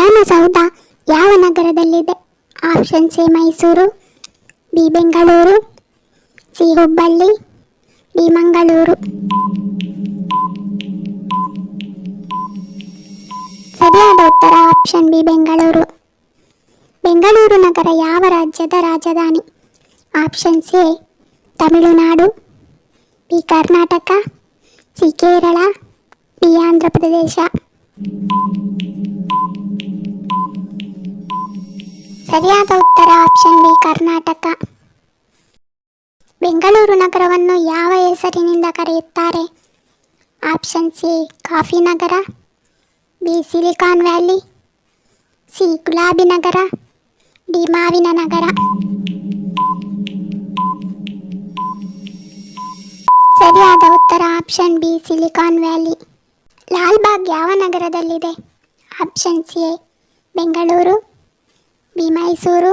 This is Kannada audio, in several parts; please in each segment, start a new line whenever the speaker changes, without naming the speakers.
ವಿಧಾನಸೌಧ ಯಾವ ನಗರದಲ್ಲಿದೆ? Options A Mysuru, B Bengaluru, C Hubballi, D Mangaluru. ಸರಿಯಾದ ಉತ್ತರ ಆಪ್ಷನ್ ಬಿ ಬೆಂಗಳೂರು. ಬೆಂಗಳೂರು ನಗರ ಯಾವ ರಾಜ್ಯದ ರಾಜಧಾನಿ? Options A Tamil Nadu, B Karnataka, C Kerala, D Andhra Pradesh. ಸರಿಯಾದ ಉತ್ತರ ಆಪ್ಷನ್ ಬಿ ಕರ್ನಾಟಕ. ಬೆಂಗಳೂರು ನಗರವನ್ನು ಯಾವ ಹೆಸರಿನಿಂದ ಕರೆಯುತ್ತಾರೆ? ಆಪ್ಷನ್ಸ್ ಎ ಕಾಫಿ ನಗರ, ಬಿ ಸಿಲಿಕಾನ್ ವ್ಯಾಲಿ, ಸಿ ಗುಲಾಬಿ ನಗರ, ಡಿ ಮಾವಿನ ನಗರ. ಸರಿಯಾದ ಉತ್ತರ option B silicon valley. Lalbagh ಯಾವ ನಗರದಲ್ಲಿದೆ? Options A Bengaluru, B Mysuru,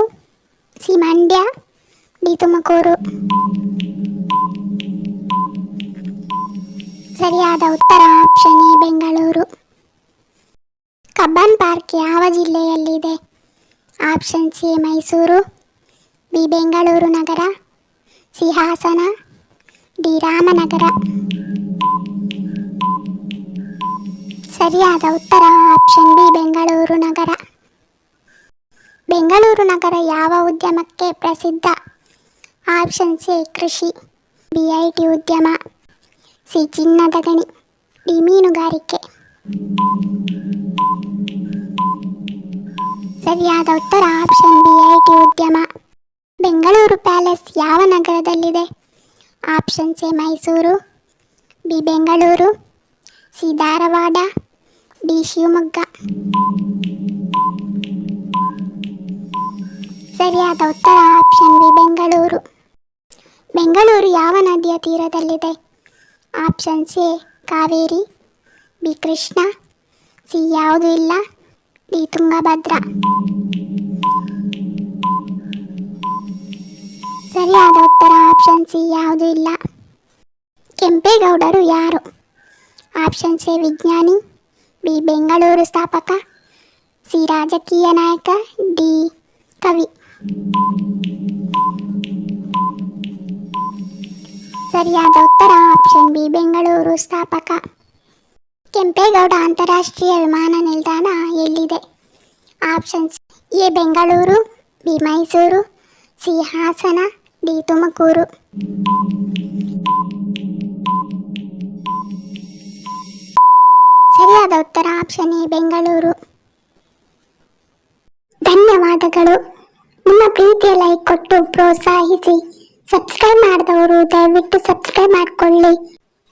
C Mandya, D Tumakuru. ಸರಿಯಾದ ಉತ್ತರ option A Bengaluru. Cubbon park ಯಾವ ಜಿಲ್ಲೆಯಲ್ಲಿದೆ? Options A Mysuru, B Bengaluru ನಗರ, ಸಿ ಹಾಸನ, ಡಿ ರಾಮನಗರ. ಸರಿಯಾದ ಉತ್ತರ ಆಪ್ಷನ್ ಬಿ ಬೆಂಗಳೂರು ನಗರ. ಬೆಂಗಳೂರು ನಗರ ಯಾವ ಉದ್ಯಮಕ್ಕೆ ಪ್ರಸಿದ್ಧ? ಆಪ್ಷನ್ಸ್ ಎ ಕೃಷಿ, ಬಿ IT ಉದ್ಯಮ, ಸಿ ಚಿನ್ನದ ಗಣಿ, ಡಿ ಮೀನುಗಾರಿಕೆ. ಸರಿಯಾದ ಉತ್ತರ ಆಪ್ಷನ್ ಬಿ IT ಉದ್ಯಮ. ಬೆಂಗಳೂರು ಪ್ಯಾಲೇಸ್ ಯಾವ ನಗರದಲ್ಲಿದೆ? Options A Mysuru, B Bengaluru, C Dharwad, D Shivamogga. ಸರಿಯಾದ ಉತ್ತರ ಆಪ್ಷನ್ ಬಿ ಬೆಂಗಳೂರು. ಬೆಂಗಳೂರು ಯಾವ ನದಿಯ ತೀರದಲ್ಲಿದೆ? Options A Kaveri, B Krishna, C ಯಾವುದೂ ಇಲ್ಲ, ಡಿ ತುಂಗಭದ್ರಾ. ಸರಿಯಾದ ಉತ್ತರ ಆಪ್ಷನ್ ಸಿ ಯಾವುದೂ ಇಲ್ಲ. ಕೆಂಪೇಗೌಡರು ಯಾರು? ಆಪ್ಷನ್ಸ್ ಎ ವಿಜ್ಞಾನಿ, ಬಿ ಬೆಂಗಳೂರು ಸ್ಥಾಪಕ, ಸಿ ರಾಜಕೀಯ ನಾಯಕ, ಡಿ ಕವಿ. ಸರಿಯಾದ ಉತ್ತರ ಆಪ್ಷನ್ ಬಿ ಬೆಂಗಳೂರು ಸ್ಥಾಪಕ. ಕೆಂಪೇಗೌಡ ಅಂತಾರಾಷ್ಟ್ರೀಯ ವಿಮಾನ ನಿಲ್ದಾಣ ಎಲ್ಲಿದೆ? Options A Bengaluru, B Mysuru, C Hassan, D Tumakuru. ಸರಿಯಾದ ಉತ್ತರ ಆಪ್ಷನ್ ಎ ಬೆಂಗಳೂರು. ಧನ್ಯವಾದಗಳು. ನಿಮ್ಮ ಪ್ರೀತಿಯ ಲೈಕ್ ಕೊಟ್ಟು ಪ್ರೋತ್ಸಾಹಿಸಿ. ಸಬ್ಸ್ಕ್ರೈಬ್ ಮಾಡಿದವರು ದಯವಿಟ್ಟು ಸಬ್ಸ್ಕ್ರೈಬ್ ಮಾಡಿಕೊಳ್ಳಿ.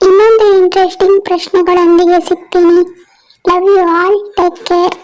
ಇನ್ನೊಂದು ಇಂಟ್ರೆಸ್ಟಿಂಗ್ ಪ್ರಶ್ನೆಗಳೊಂದಿಗೆ ಸಿಗ್ತೀನಿ. Love you all. Take care.